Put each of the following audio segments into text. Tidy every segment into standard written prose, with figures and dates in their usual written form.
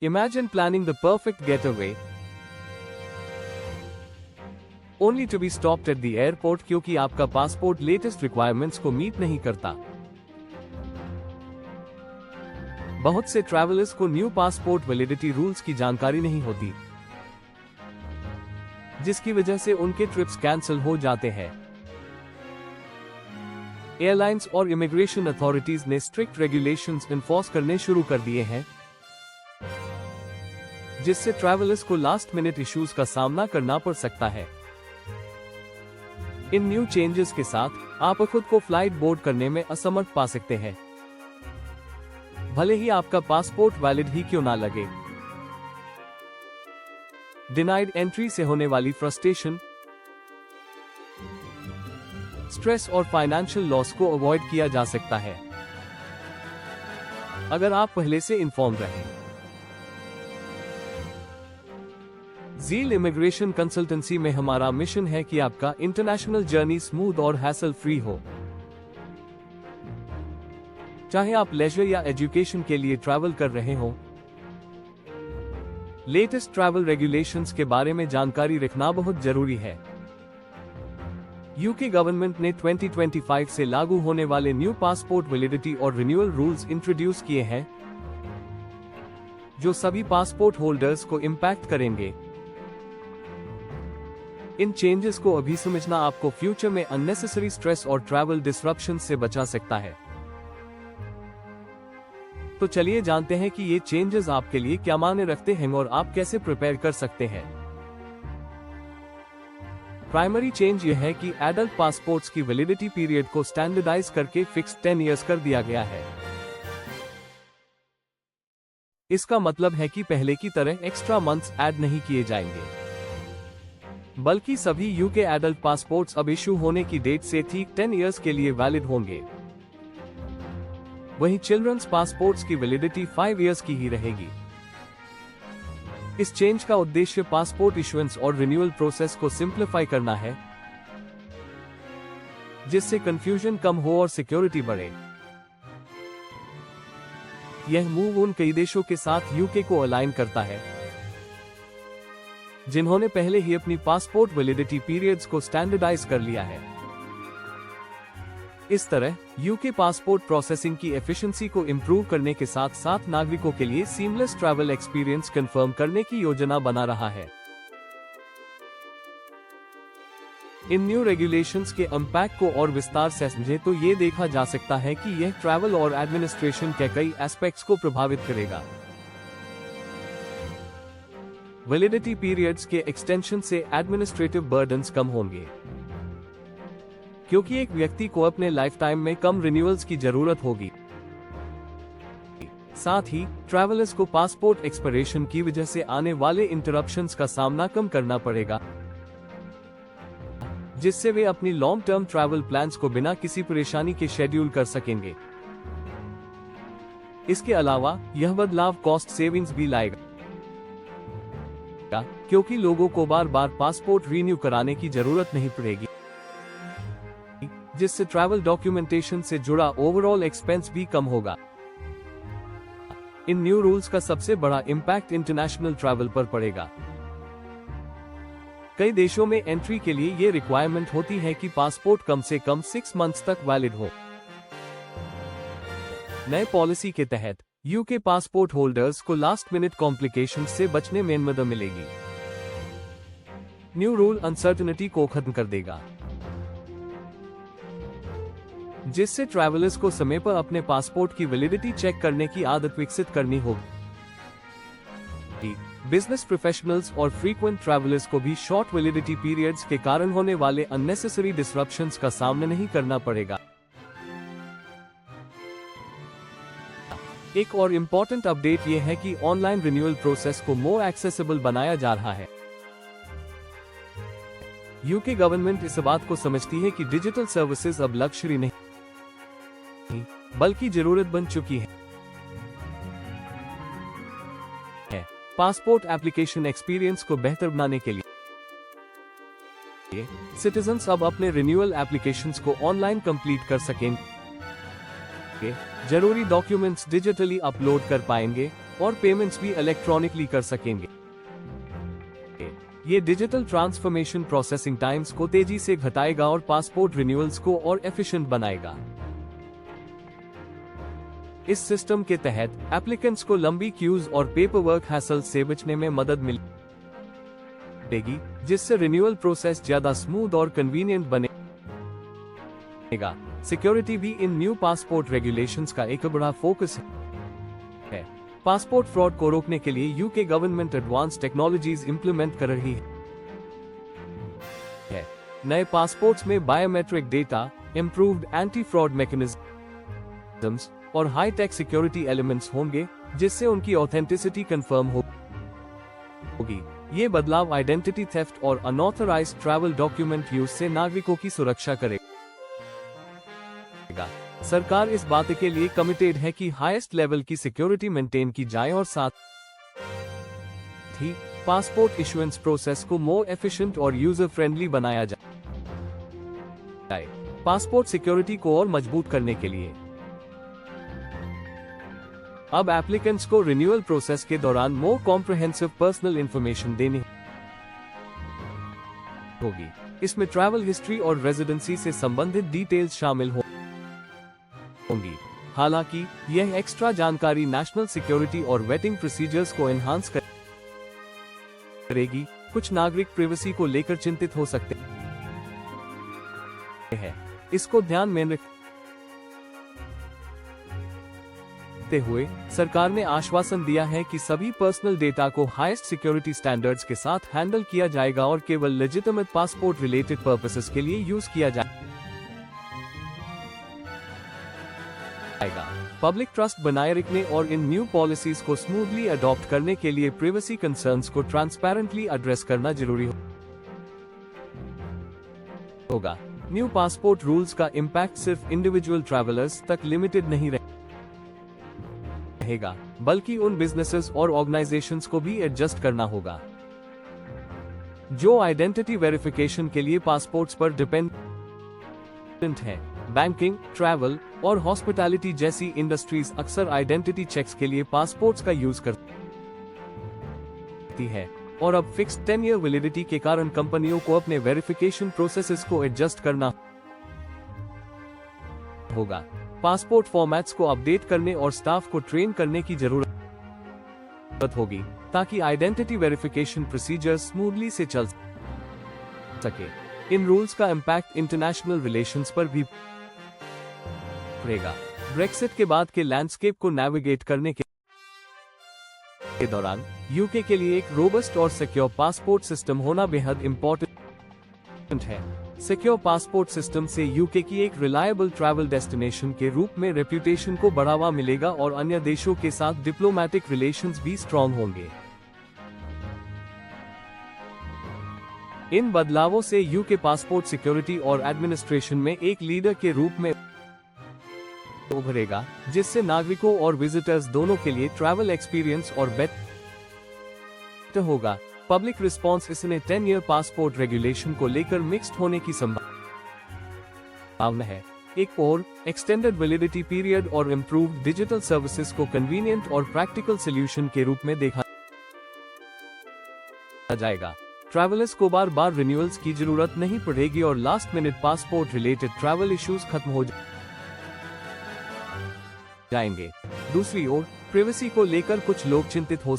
Imagine planning the perfect getaway only to be stopped at the airport क्योंकि आपका passport latest requirements को meet नहीं करता। बहुत से ट्रैवलर्स को न्यू पासपोर्ट वैलिडिटी रूल्स की जानकारी नहीं होती, जिसकी वजह से उनके ट्रिप्स कैंसिल हो जाते हैं। एयरलाइंस और इमिग्रेशन अथॉरिटीज ने स्ट्रिक्ट रेगुलेशंस इन्फोर्स करने शुरू कर दिए हैं, जिससे ट्रैवलर्स को लास्ट मिनट इश्यूज का सामना करना पड़ सकता है। इन न्यू चेंजेस के साथ आप खुद को फ्लाइट बोर्ड करने में असमर्थ पा सकते हैं, भले ही आपका पासपोर्ट वैलिड ही क्यों ना लगे। डिनाइड एंट्री से होने वाली फ्रस्ट्रेशन, स्ट्रेस और फाइनेंशियल लॉस को अवॉइड किया जा सकता है अगर आप पहले से इन्फॉर्म रहें। ज़ील इमिग्रेशन कंसल्टेंसी में हमारा मिशन है कि आपका इंटरनेशनल जर्नी स्मूथ और हैसल फ्री हो। चाहे आप लेजर या एजुकेशन के लिए ट्रैवल कर रहे हो, लेटेस्ट ट्रैवल रेगुलेशंस के बारे में जानकारी रखना बहुत जरूरी है। यूके गवर्नमेंट ने 2025 से लागू होने वाले न्यू पासपोर्ट वैलिडिटी और रिन्यूअल रूल्स इंट्रोड्यूस किए हैं, जो सभी पासपोर्ट होल्डर्स को इंपैक्ट करेंगे। इन चेंजेस को अभी समझना आपको फ्यूचर में अननेसेसरी स्ट्रेस और ट्रैवल डिसरप्शन से बचा सकता है। तो चलिए जानते हैं कि ये चेंजेस आपके लिए क्या मायने रखते हैं और आप कैसे प्रिपेयर कर सकते हैं। प्राइमरी चेंज यह है कि एडल्ट पासपोर्ट्स की वैलिडिटी पीरियड को स्टैंडर्डाइज करके फिक्स 10 इयर्स कर दिया गया है। इसका मतलब है कि पहले की तरह एक्स्ट्रा मंथ्स ऐड नहीं किए जाएंगे, बल्कि सभी यूके एडल्ट पासपोर्ट्स अब इशू होने की डेट से ठीक 10 इयर्स के लिए वैलिड होंगे। वहीं चिल्ड्रंस पासपोर्ट्स की वैलिडिटी 5 इयर्स की ही रहेगी। इस चेंज का उद्देश्य पासपोर्ट इशुएंस और रिन्यूअल प्रोसेस को सिंप्लीफाई करना है, जिससे कंफ्यूजन कम हो और सिक्योरिटी बढ़े। यह मूव उन कई देशों के साथ यूके को अलाइन करता है जिन्होंने पहले ही अपनी पासपोर्ट वैलिडिटी पीरियड्स को स्टैंडर्डाइज कर लिया है। इस तरह यूके पासपोर्ट प्रोसेसिंग की एफिशिएंसी को इंप्रूव करने के साथ साथ नागरिकों के लिए सीमलेस ट्रैवल एक्सपीरियंस कंफर्म करने की योजना बना रहा है। इन न्यू रेगुलेशंस के इम्पैक्ट को और विस्तार से समझे तो ये देखा जा सकता है कि यह ट्रैवल और एडमिनिस्ट्रेशन के कई एस्पेक्ट्स को प्रभावित करेगा। वैलिडिटी पीरियड्स के एक्सटेंशन से एडमिनिस्ट्रेटिव बर्डन्स कम होंगे, क्योंकि एक व्यक्ति को अपने लाइफ टाइम में कम रिन्यूअल्स की जरूरत होगी। साथ ही ट्रैवलर्स को पासपोर्ट एक्सपायरेशन की वजह से आने वाले इंटरप्शंस का सामना कम करना पड़ेगा, जिससे वे अपनी लॉन्ग टर्म ट्रैवल प्लान्स को बिना किसी परेशानी के शेड्यूल कर सकेंगे। इसके अलावा यह बदलाव कॉस्ट सेविंग्स भी लाएगा, क्योंकि लोगों को बार बार पासपोर्ट रीन्यू कराने की जरूरत नहीं पड़ेगी, जिससे ट्रैवल डॉक्यूमेंटेशन से जुड़ा ओवरऑल एक्सपेंस भी कम होगा। इन न्यू रूल्स का सबसे बड़ा इंपैक्ट इंटरनेशनल ट्रैवल पर पड़ेगा। कई देशों में एंट्री के लिए ये रिक्वायरमेंट होती है कि पासपोर्ट कम से कम 6 मंथ्स तक वैलिड हो। नए पॉलिसी के तहत यूके पासपोर्ट होल्डर्स को लास्ट मिनट कॉम्प्लिकेशंस से बचने में मदद मिलेगी। न्यू रूल अनसर्टेनिटी को खत्म कर देगा, जिससे ट्रैवलर्स को समय पर अपने पासपोर्ट की वैलिडिटी चेक करने की आदत विकसित करनी होगी। बिजनेस प्रोफेशनल्स और फ्रीक्वेंट ट्रैवलर्स को भी शॉर्ट वैलिडिटी पीरियड्स के कारण होने वाले अननेसेसरी डिसरप्शंस का सामना नहीं करना पड़ेगा। एक और इम्पोर्टेंट अपडेट यह है कि ऑनलाइन रिन्यूअल प्रोसेस को मोर एक्सेसिबल बनाया जा रहा है। यूके गवर्नमेंट इस बात को समझती है कि डिजिटल सर्विसेज अब लग्जरी नहीं बल्कि जरूरत बन चुकी है। पासपोर्ट एप्लीकेशन एक्सपीरियंस को बेहतर बनाने के लिए सिटीजन्स अब अपने रिन्यूअल एप्लीकेशंस को ऑनलाइन कंप्लीट कर सकेंगे, जरूरी डॉक्यूमेंट्स डिजिटली अपलोड कर पाएंगे और पेमेंट्स भी इलेक्ट्रॉनिकली कर सकेंगे। ये डिजिटल ट्रांसफॉर्मेशन प्रोसेसिंग टाइम्स को तेजी से घटाएगा और पासपोर्ट रिन्यूअल्स को और एफिशिएंट बनाएगा। इस सिस्टम के तहत एप्लीकेंट्स को लंबी क्यूज और पेपरवर्क हैसल से बचने में मदद मिलेगी, जिससे रिन्यूअल प्रोसेस ज्यादा स्मूथ और कन्वीनियंट बनेगा। सिक्योरिटी भी इन न्यू पासपोर्ट रेगुलेशंस का एक बड़ा फोकस है। पासपोर्ट फ्रॉड को रोकने के लिए UK government advance technologies implement कर रही है। नए पासपोर्ट्स में biometric data, improved anti fraud mechanisms और हाई टेक सिक्योरिटी एलिमेंट्स होंगे, जिससे उनकी ऑथेंटिसिटी कंफर्म होगी। ये बदलाव आइडेंटिटी थेफ्ट और अनऑथराइज्ड ट्रैवल डॉक्यूमेंट यूज से नागरिकों की सुरक्षा करेगा। सरकार इस बात के लिए कमिटेड है कि हाईएस्ट लेवल की सिक्योरिटी मेंटेन की जाए और साथ ही पासपोर्ट इशुएंस प्रोसेस को मोर एफिशिएंट और यूजर फ्रेंडली बनाया जाए। पासपोर्ट सिक्योरिटी को और मजबूत करने के लिए अब एप्लीकेंट्स को रिन्यूअल प्रोसेस के दौरान मोर कॉम्प्रिहेंसिव पर्सनल इंफॉर्मेशन देनी होगी। इसमें ट्रैवल हिस्ट्री और रेजिडेंसी से संबंधित डिटेल्स शामिल होंगी। हालांकि यह एक्स्ट्रा जानकारी नेशनल सिक्योरिटी और वेटिंग प्रोसीजर्स को एनहांस करेगी। कुछ नागरिक प्राइवेसी को लेकर चिंतित हो सकते हैं। इसको ध्यान में रखते हुए सरकार ने आश्वासन दिया है कि सभी पर्सनल डेटा को हाईएस्ट सिक्योरिटी स्टैंडर्ड्स के साथ हैंडल किया जाएगा और केवल लेजिटिमेट पासपोर्ट रिलेटेड पर्पसेस के लिए यूज किया जाएगा। पब्लिक ट्रस्ट बनाए रखने और इन न्यू पॉलिसीज को स्मूथली अडॉप्ट करने के लिए प्राइवेसी कंसर्न्स को ट्रांसपेरेंटली एड्रेस करना जरूरी होगा। न्यू पासपोर्ट रूल्स का इम्पैक्ट सिर्फ इंडिविजुअल ट्रैवलर्स तक लिमिटेड नहीं रहेगा, बल्कि उन बिजनेसेस और ऑर्गेनाइजेशंस को भी एडजस्ट करना होगा जो आइडेंटिटी वेरिफिकेशन के लिए पासपोर्ट्स पर डिपेंडेंट है। बैंकिंग, ट्रैवल और हॉस्पिटैलिटी जैसी इंडस्ट्रीज अक्सर आइडेंटिटी चेक्स के लिए पासपोर्ट्स का यूज करती है और अब फिक्स्ड 10-year वैलिडिटी के कारण कंपनियों को अपने वेरिफिकेशन प्रोसेसेस को एडजस्ट करना होगा। पासपोर्ट फॉर्मेट्स को अपडेट करने और स्टाफ को ट्रेन करने की जरूरत होगी ताकि आइडेंटिटी वेरिफिकेशन प्रोसीजर स्मूथली से चल सके। इन रूल्स का इम्पैक्ट इंटरनेशनल रिलेशंस पर भी पड़ेगा। ब्रेक्सिट के बाद के लैंडस्केप को नेविगेट करने के दौरान यूके के लिए एक रोबस्ट और सिक्योर पासपोर्ट सिस्टम होना बेहद इंपॉर्टेंट है। सिक्योर पासपोर्ट सिस्टम से यूके की एक रिलायबल ट्रैवल डेस्टिनेशन के रूप में रेप्यूटेशन को बढ़ावा मिलेगा और अन्य देशों के साथ डिप्लोमेटिक रिलेशंस भी स्ट्रॉन्ग होंगे। इन बदलावों से यूके पासपोर्ट सिक्योरिटी और एडमिनिस्ट्रेशन में एक लीडर के रूप में उभरेगा, जिससे नागरिकों और विजिटर्स दोनों के लिए ट्रैवल एक्सपीरियंस और बेहतर होगा। पब्लिक रिस्पांस इसने 10-year पासपोर्ट रेगुलेशन को लेकर मिक्स्ड होने की संभावना है। एक और एक्सटेंडेड वैलिडिटी पीरियड और इंप्रूव्ड डिजिटल सर्विसेज को कन्वीनियंट और प्रैक्टिकल सॉल्यूशन के रूप में देखा जाएगा। ट्रैवलर्स को बार बार रिन्यूअल्स की जरूरत नहीं पड़ेगी और last minute passport related travel issues खत्म हो जाएंगे। दूसरी ओर प्राइवेसी को लेकर कुछ लोग चिंतित हो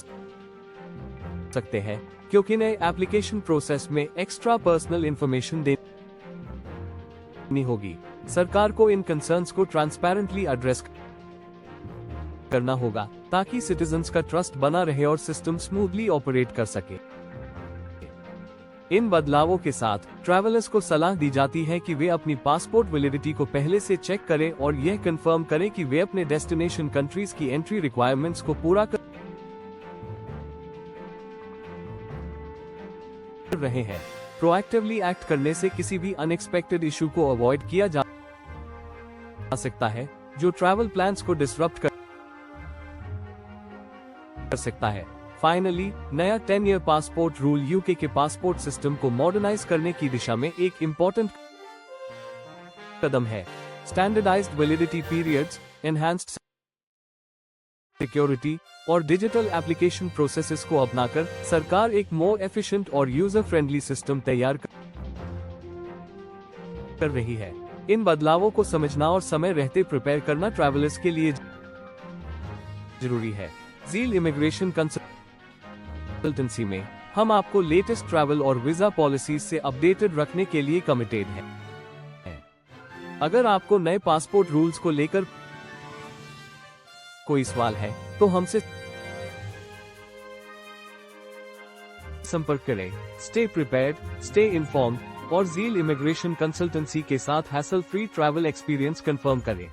सकते हैं, क्योंकि नए एप्लीकेशन प्रोसेस में एक्स्ट्रा पर्सनल इंफॉर्मेशन देनी होगी। सरकार को इन कंसर्न्स को ट्रांसपेरेंटली एड्रेस करना होगा ताकि सिटीजन्स का ट्रस्ट बना रहे और सिस्टम स्मूथली ऑपरेट कर सके। इन बदलावों के साथ ट्रैवलर्स को सलाह दी जाती है कि वे अपनी पासपोर्ट वैलिडिटी को पहले से चेक करें और यह कंफर्म करें कि वे अपने डेस्टिनेशन कंट्रीज की एंट्री रिक्वायरमेंट्स को पूरा कर रहे हैं। प्रोएक्टिवली एक्ट करने से किसी भी अनएक्सपेक्टेड इशू को अवॉइड किया जा सकता है जो ट्रैवल प्लान्स को डिसरप्ट कर सकता है। फाइनली, नया 10-year पासपोर्ट रूल यूके के पासपोर्ट सिस्टम को मॉडर्नाइज करने की दिशा में एक इम्पोर्टेंट कदम है। Standardised validity periods, enhanced security और डिजिटल एप्लीकेशन प्रोसेसेस को अपनाकर सरकार एक मोर एफिशिएंट और यूजर फ्रेंडली सिस्टम तैयार कर रही है। इन बदलावों को समझना और समय रहते प्रिपेयर करना ट्रैवलर्स के लिए जरूरी है। ज़ील इमिग्रेशन कंसल्टेंसी में हम आपको लेटेस्ट ट्रैवल और वीजा पॉलिसीज से अपडेटेड रखने के लिए कमिटेड हैं। अगर आपको नए पासपोर्ट रूल्स को लेकर कोई सवाल है तो हमसे संपर्क करें। स्टे प्रिपेयर्ड, स्टे इन्फॉर्म्ड और ज़ील इमिग्रेशन कंसल्टेंसी के साथ hassle free travel experience confirm करें।